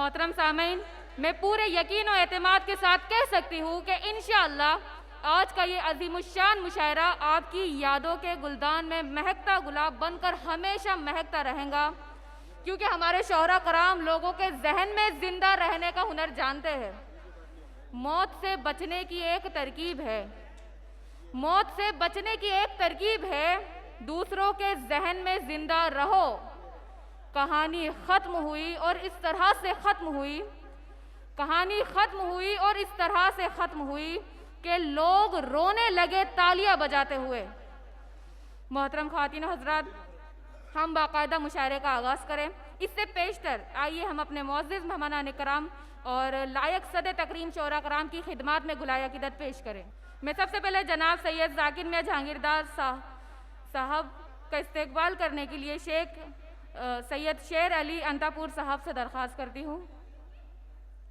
मोहतरम सामीन, मैं पूरे यकीन और एतमाद के साथ कह सकती हूँ कि इंशाअल्लाह आज का ये अजीमुशान मुशायरा आपकी यादों के गुलदान में महकता गुलाब बनकर हमेशा महकता रहेगा, क्योंकि हमारे शोहरा कराम लोगों के जहन में जिंदा रहने का हुनर जानते हैं। मौत से बचने की एक तरकीब है, मौत से बचने की एक तरकीब है, दूसरों के जहन में जिंदा रहो। कहानी खत्म हुई और इस तरह से खत्म हुई, कहानी खत्म हुई और इस तरह से खत्म हुई कि लोग रोने लगे तालियां बजाते हुए। मोहतरम ख़वातीन हज़रात, हम बाकायदा मुशायरे का आगाज़ करें। इससे पेशतर आइए हम अपने मुअज़्ज़िज़ मेहमानान कराम और लायक सदे तकरीम शोहरा कराम की खिदमत में गुलाय अक़ीदत पेश करें। मैं सबसे पहले जनाब सैयद ज़ाकिर मियां जहांगीरदार साहब का इस्तकबाल करने के लिए शेख सैयद शेर अली अंतापुर साहब से दरख्वास्त करती हूँ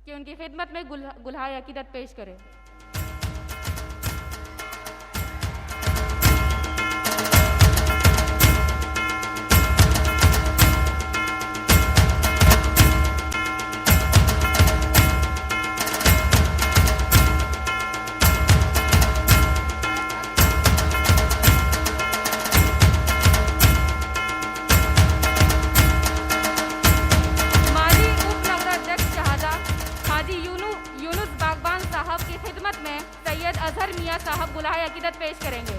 कि उनकी खिदमत में गुलाय अक़ीदत पेश करें। अजहर मियां साहब गुलाय अक़ीदत पेश करेंगे।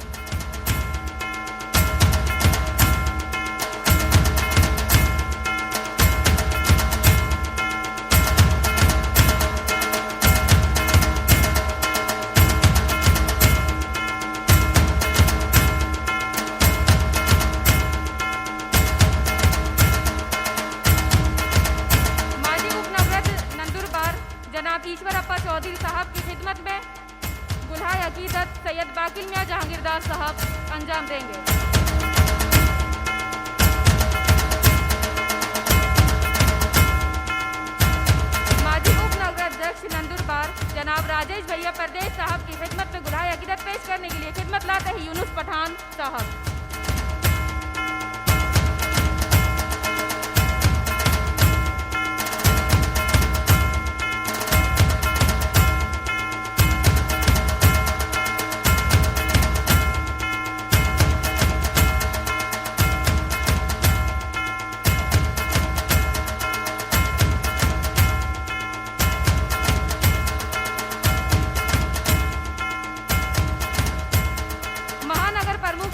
माजी उपनवरत नंदुरबार जनाब ईश्वर अप्पा चौधरी साहब की खिदमत में गुलाय अक़ीदत सैयद बाकिल मियां जहांगीरदार साहब अंजाम देंगे। माजी उप नगराध्यक्ष नंदुरबार जनाब राजेश भैया परदेश साहब की खिदमत में गुलाय अक़ीदत पेश करने के लिए खिदमत लाते हैं यूनुस पठान साहब।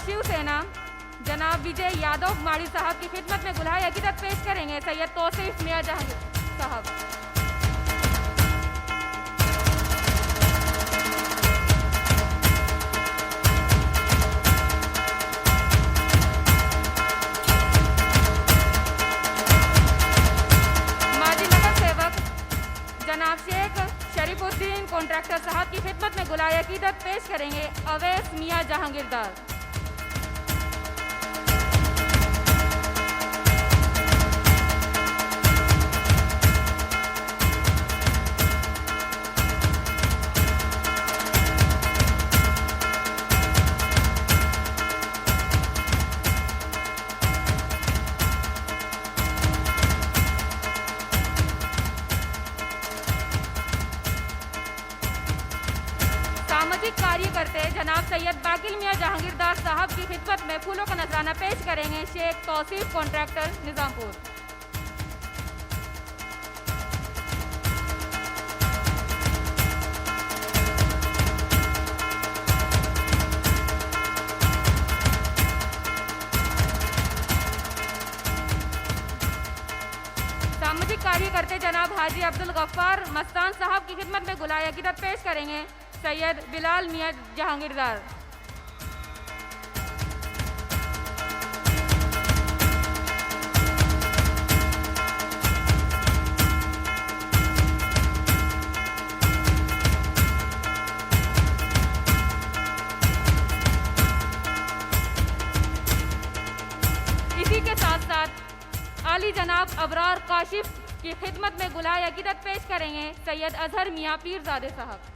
शिवसेना जनाब विजय यादव माड़ी साहब की खिदमत में गुलाय अक़ीदत पेश करेंगे सैयद तौसीफ मियां जहांगीर साहब। माजी नगर सेवक जनाब शेख शरीफुद्दीन कॉन्ट्रैक्टर साहब की खिदमत में गुलाय अक़ीदत पेश करेंगे अवैस मियां जहांगीरदार। सामाजिक कार्य करते जनाब सैयद बाकिल मियां जहांगीरदार साहब की खिदमत में फूलों का नजराना पेश करेंगे शेख तौसीफ कॉन्ट्रैक्टर निजामपुर। सामाजिक कार्य करते जनाब हाजी अब्दुल गफ्फार मस्तान साहब की खिदमत में गुलाय अक़ीदत पेश करेंगे सैयद बिलाल मियां जहांगीरदार। इसी के साथ साथ आली जनाब अबरार काशिफ की खिदमत में गुलाय अक़ीदत पेश करेंगे सैयद अजहर मियां पीरजादे साहब।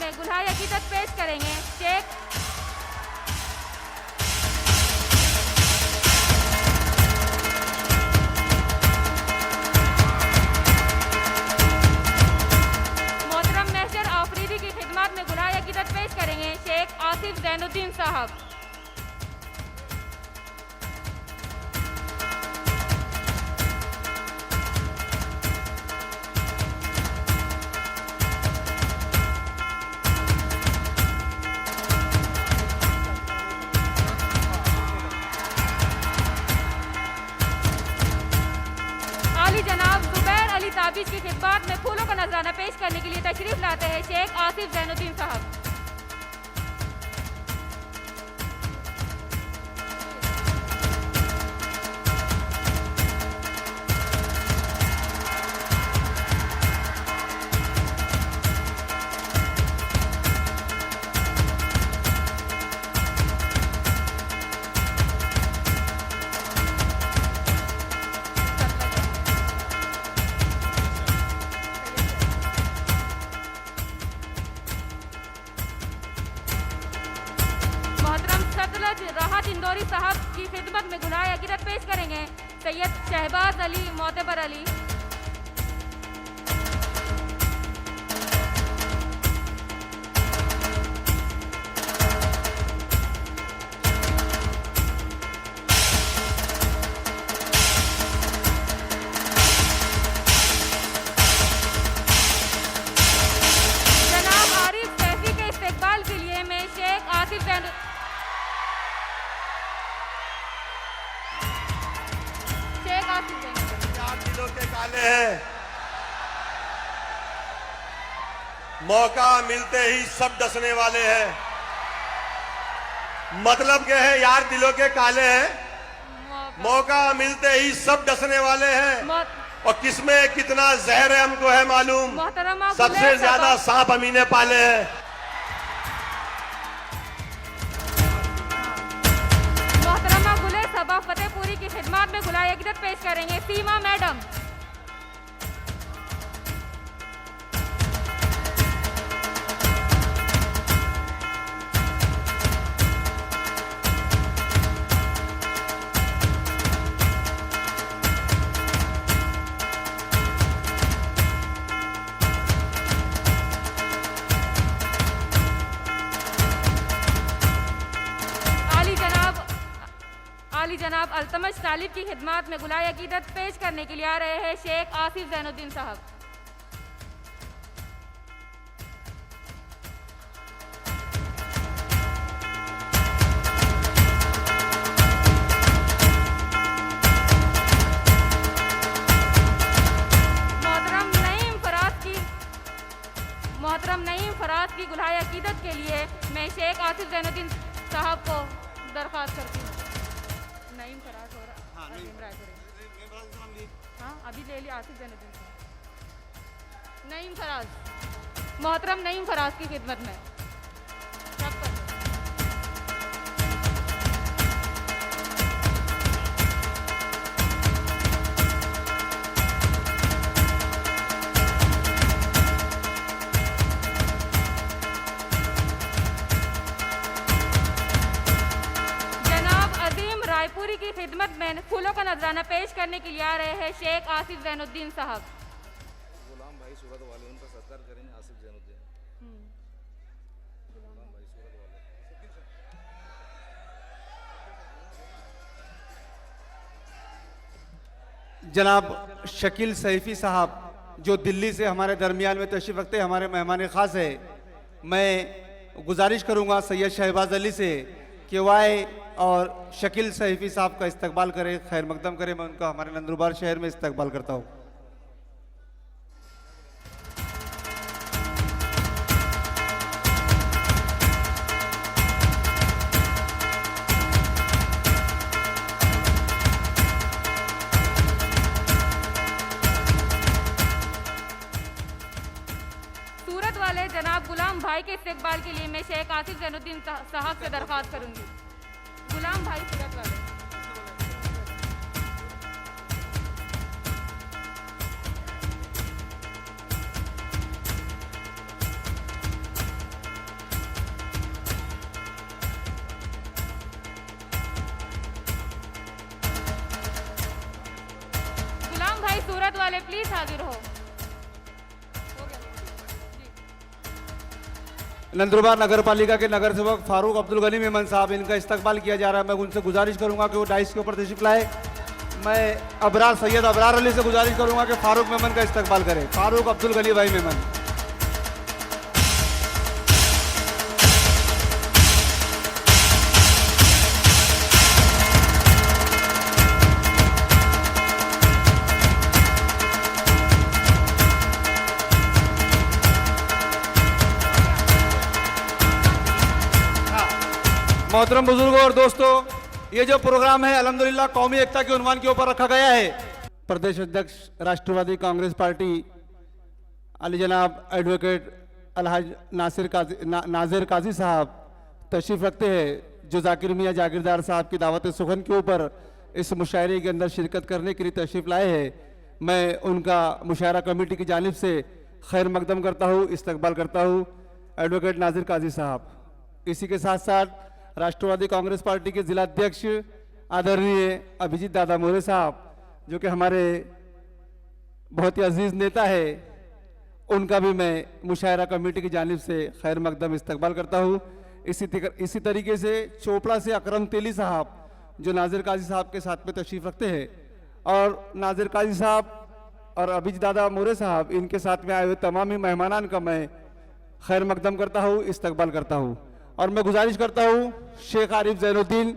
में गुलहाय अकीदत पेश करेंगे शेख में गुलहाय अकीदत पेश करेंगे शेख आसिफ जैनुद्दीन साहब। आली जनाब जुबैर अली ताबिश की खिदमत में फूलों का नजराना पेश करने के लिए तशरीफ लाते हैं शेख आसिफ जैनुद्दीन साहब। राहत इंदौरी साहब की खिदमत में गुलहाय अकीदत पेश करेंगे सैयद शहबाज अली मोतबर अली। जनाब आरिफ सैफी के इस्तेकबाल के लिए मैं शेख आसिफ दिलों के काले हैं, मौका मिलते ही सब डसने वाले हैं। मतलब क्या है यार, दिलों के काले हैं, मौका मिलते ही सब डसने वाले हैं। और किसमें कितना जहर है हमको है मालूम। सबसे ज्यादा सांप अमी ने पाले हैं। मोहतरमा गुले सबा फतेहपुरी की खिदमत में गुलहाय अकीदत पेश करेंगे सीमा मैडम। आली जनाब अल्तमश तालिब की खिदमत में गुलहाय अकीदत पेश करने के लिए आ रहे हैं शेख आसिफ जैनुद्दीन साहब। मोहतरम नईम फराज की गुलहाय अकीदत के लिए मैं शेख आसिफ जैनुद्दीन साहब को दरख्वास्त करती हूँ। नईम फराज और हाँ अभी ले लिया आसिफ जैनुद्दीन साहब। नईम फराज, मोहतरम नईम फराज की खिदमत में सब कर। रायपुरी की खिदमत में फूलों का नजराना पेश करने के लिए आ रहे हैं शेख आसिफ जैनुद्दीन साहब। गुलाम भाई सूरत वाले उनका सत्कार करेंगे। आसिफ जैनुद्दीन गुलाम भाई सूरत वाले। जनाब शकील सैफी साहब जो दिल्ली से हमारे दरमियान में तशरीफ रखते हैं, हमारे मेहमान खास है। मैं गुजारिश करूंगा सैयद शहबाज अली से कि वाई और शकील सैफी साहब का इस्तकबाल करें, खैर मकदम करें। मैं उनका हमारे नंदुरबार शहर में इस्तकबाल करता हूँ। सूरत वाले जनाब गुलाम भाई के इस्तकबाल के लिए मैं शेख आसिफ जैनुद्दीन साहब से दरख्वास्त करूंगी। गुलाम भाई सूरत वाले। वाले प्लीज हाजिर हो गया। नंदुरबार नगर पालिका के नगर सेवक फारूक अब्दुल गनी मेमन साहब, इनका इस्तकबाल किया जा रहा है। मैं उनसे गुजारिश करूंगा कि वो डाइस के ऊपर तशरीफ लाए। मैं सैयद अबरार अली से गुजारिश करूंगा कि फारूक मेमन का इस्तकबाल करें। फारूक अब्दुल गनी भाई मेमन। मोहतरम बुजुर्गों और दोस्तों, ये जो प्रोग्राम है अल्हम्दुलिल्लाह कौमी एकता के उन्वान के ऊपर रखा गया है। प्रदेश अध्यक्ष राष्ट्रवादी कांग्रेस पार्टी अली जनाब एडवोकेट अलहाज नाजिर काजी साहब तशरीफ रखते हैं, जो जाकिर मियाँ जागीरदार साहब की दावत सुखन के ऊपर इस मुशायरे के अंदर शिरकत करने के लिए तशरीफ लाए हैं। मैं उनका मुशायरा कमेटी की जानिब से खैर मकदम करता हूँ, इस्तकबाल करता हूँ एडवोकेट नाजिर काजी साहब। इसी के साथ साथ राष्ट्रवादी कांग्रेस पार्टी के जिला अध्यक्ष आदरणीय अभिजीत दादा मोरे साहब, जो कि हमारे बहुत ही अजीज नेता है, उनका भी मैं मुशायरा कमेटी की जानिब से खैर मकदम इस्तकबाल करता हूँ। इसी तरीके से चोपड़ा से अकरम तेली साहब, जो नाजिर काजी साहब के साथ में तशरीफ रखते हैं, और नाजिर काजी साहब और अभिजीत दादा मोरे साहब, इनके साथ में आए हुए तमामी मेहमानान का मैं खैर मकदम करता हूँ, इस्तकबाल करता हूँ। और मैं गुजारिश करता हूँ शेख आरिफ जैनुद्दीन,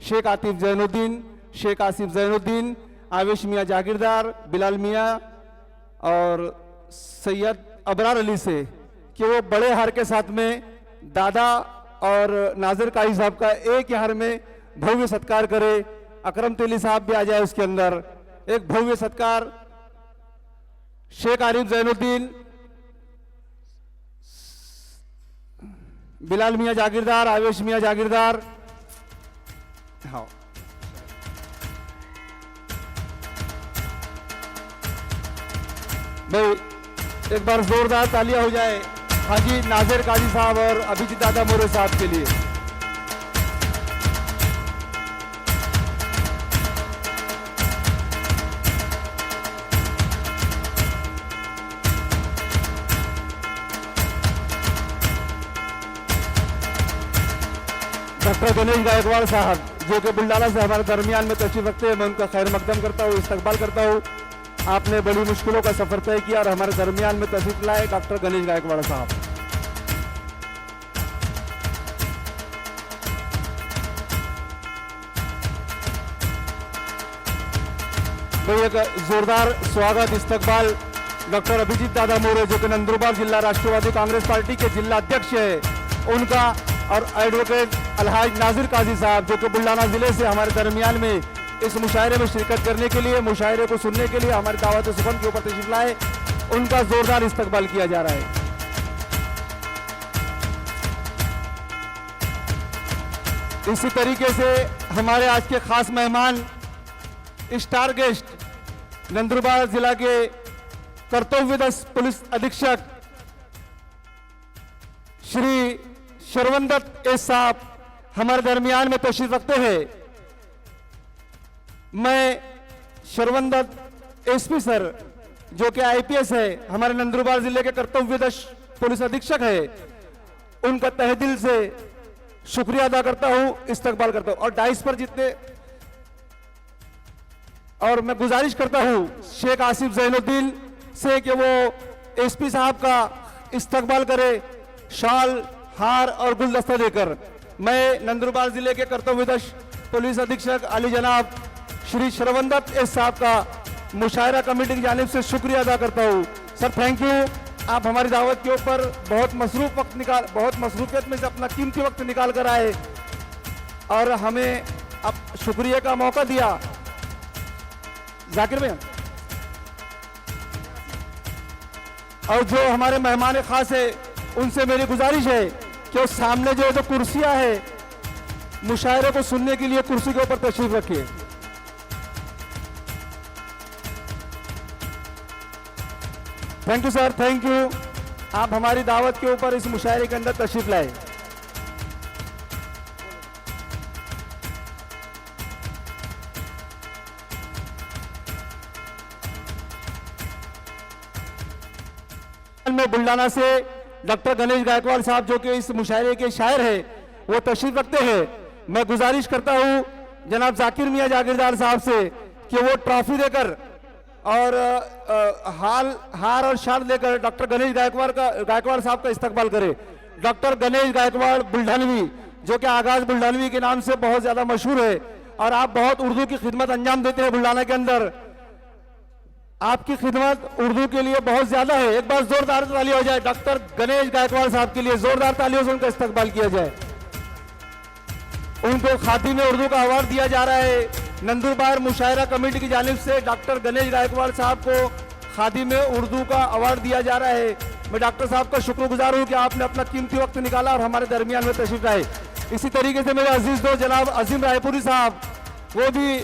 शेख आतिफ जैनुद्दीन, शेख आसिफ जैनुद्दीन, आवेश मियाँ जागीरदार, बिलाल मियाँ और सैयद अबरार अली से कि वो बड़े हार के साथ में दादा और नाजिर काजी साहब का एक हार में भव्य सत्कार करे। अकरम तेली साहब भी आ जाए उसके अंदर। एक भव्य सत्कार शेख आरिफ जैनुद्दीन, बिलाल मियाँ जागीरदार, आवेश मियाँ जागीरदार। हाँ, भाई एक बार जोरदार तालियां हो जाए हाजी नाजिर काजी साहब और अभिजीत दादा मोरे साहब के लिए। डॉक्टर गणेश गायकवाड़ साहब, जो कि बुल्डाला से हमारे दरमियान में तशरीफ रखते हैं, मैं उनका खैर मकदम करता हूँ, इस्तकबाल करता हूँ। आपने बड़ी मुश्किलों का सफर तय किया और हमारे दरमियान में तशरीफ लाए डॉक्टर गणेश गायकवाड़ साहब। भाई एक जोरदार स्वागत, इस्तकबाल डॉक्टर अभिजीत दादा मोरे, जो कि नंदुरबार जिला राष्ट्रवादी कांग्रेस पार्टी के जिला अध्यक्ष है, उनका, और एडवोकेट अलहाज नाजिर काजी साहब, जो कि बुल्डाना जिले से हमारे दरमियान में इस मुशायरे में शिरकत करने के लिए, मुशायरे को सुनने के लिए हमारी दावत सुखन के ऊपर तशरीफ लाए, उनका जोरदार इस्तकबाल किया जा रहा है। इसी तरीके से हमारे आज के खास मेहमान, स्टार गेस्ट, नंदुरबार जिला के कर्तव्यदक्ष पुलिस अधीक्षक श्री शरवंदत एस साहब हमारे दरमियान में तशरीफ रखते हैं। मैं शरवंदत एसपी सर, जो कि आईपीएस है, हमारे नंदुरबार जिले के कर्तव्यदक्ष पुलिस अधीक्षक है, उनका तहे दिल से शुक्रिया अदा करता हूं, इस्तकबाल करता हूं। और डाइस पर जितने, और मैं गुजारिश करता हूं शेख आसिफ जैनुद्दीन से कि वो एसपी साहब का इस्तकबाल करे, शाल, हार और गुलदस्ता देकर। मैं नंदुरबार जिले के कर्तव्यदक्ष पुलिस अधीक्षक अली जनाब श्री शरवंदत एस साहब का मुशायरा कमेटी की जानिब से शुक्रिया अदा करता हूँ। सर थैंक यू, आप हमारी दावत के ऊपर बहुत मसरूफियत में से अपना कीमती वक्त निकाल कर आए और हमें अब शुक्रिया का मौका दिया। जाकिर भैया, और जो हमारे मेहमान खास है, उनसे मेरी गुजारिश है कि वो सामने जो कुर्सियां है, मुशायरे को सुनने के लिए कुर्सी के ऊपर तशरीफ रखिए। Thank you sir, thank you. आप हमारी दावत के ऊपर इस मुशायरे के अंदर तशरीफ लाए। में बुल्ढाना से डॉक्टर गणेश गायकवाड़ साहब जो कि इस मुशायरे के शायर हैं वो तशरीफ रखते हैं। मैं गुजारिश करता हूं जनाब जाकिर मियां जागीरदार साहब से कि वो ट्रॉफी देकर और हार और शाल देकर डॉक्टर गणेश गायकवाड़ साहब का इस्तकबाल करे। डॉक्टर गणेश गायकवाड़ बुल्ढानवी जो कि आगाज बुल्ढानवी के नाम से बहुत ज्यादा मशहूर है और आप बहुत उर्दू की खिदमत अंजाम देते हैं बुल्ढाना के अंदर। आपकी खिदमत उर्दू के लिए बहुत ज्यादा है। एक बार जोरदार ताली हो जाए डॉक्टर गणेश गायकवाड़ साहब के लिए, जोरदार तालियों से उनका इस्तकबाल किया जाए। उनको खादिम उर्दू का अवार्ड दिया जा रहा है। नंदुरबार मुशायरा कमेटी की जानिब से डॉक्टर गणेश गायकवाड़ साहब को खादिम उर्दू का अवार्ड दिया जा रहा है। मैं डॉक्टर साहब का शुक्रगुजार हूं कि आपने अपना कीमती वक्त निकाला और हमारे दरमियान में तशरीफ लाए। इसी तरीके से मेरे अजीज दोस्त जनाब अजीम रायपुरी साहब वो भी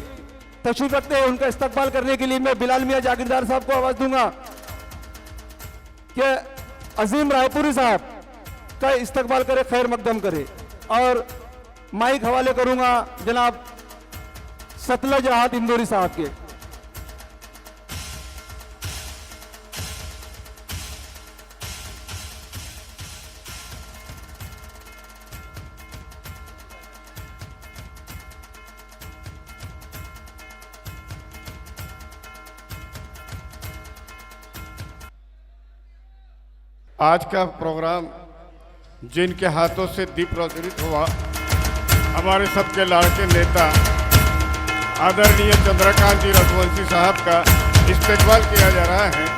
तशरीफ रखते हैं। उनका इस्तकबाल करने के लिए मैं बिलाल मियां जागीरदार साहब को आवाज दूंगा कि अजीम रायपुरी साहब का इस्तकबाल करे, खैर मकदम करे। और माइक हवाले करूंगा जनाब सतलज राहत इंदौरी साहब के। आज का प्रोग्राम जिनके हाथों से दीप प्रज्वलित हुआ, हमारे सबके लाड़के नेता आदरणीय चंद्रकांत जी रघुवंशी साहब का इस्तेकबाल किया जा रहा है।